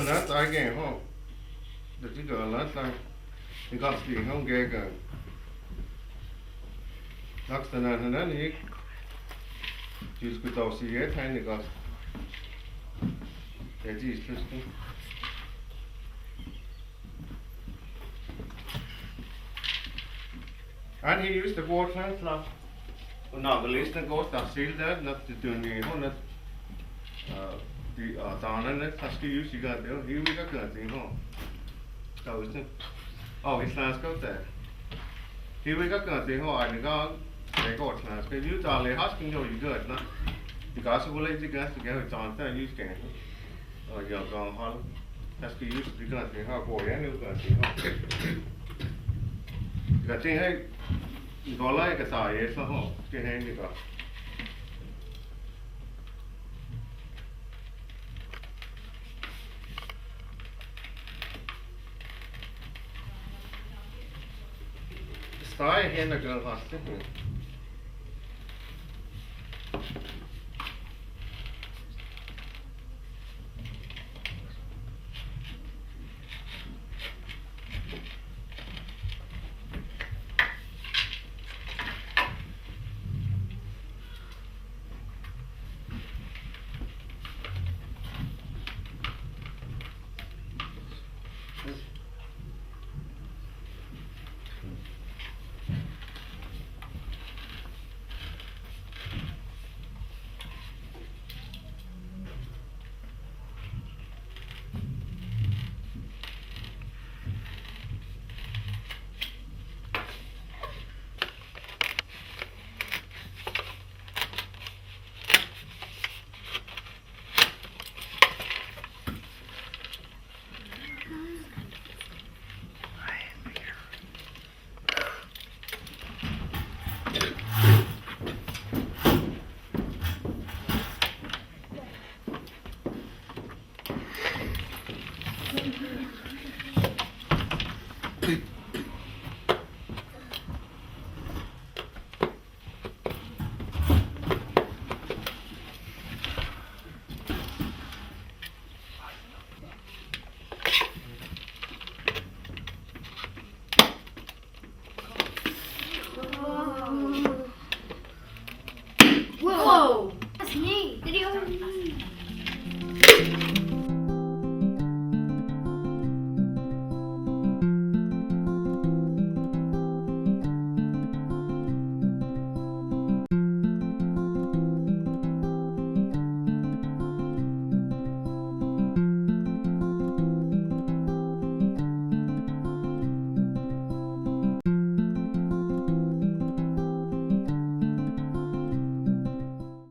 Nacht eingehen, ho. Das ist ja Land lang. Die ganze Ding haben gegen. Nachts dann ich. Die ist gut aussiert, eine Gas. Der die ist flüstern. And he used the gourd plant now. Och när vi lyssnar gott att silda, när det tunni hon att the tanen att ska ju sig att det hur vi kan det hon. Så visst. Islands go där. Hur vi kan det hon är det gourd plant. Ska ju ta le hasking jo ju gott na. Det gas skulle ju gas det går tant där ju ska. Jag kan ha. Det ska ju det kan det ha på igen nu kan det. Det ting här Gola cái xài ấy sao hả? Cái hay như vậy. Style här när jag har sett.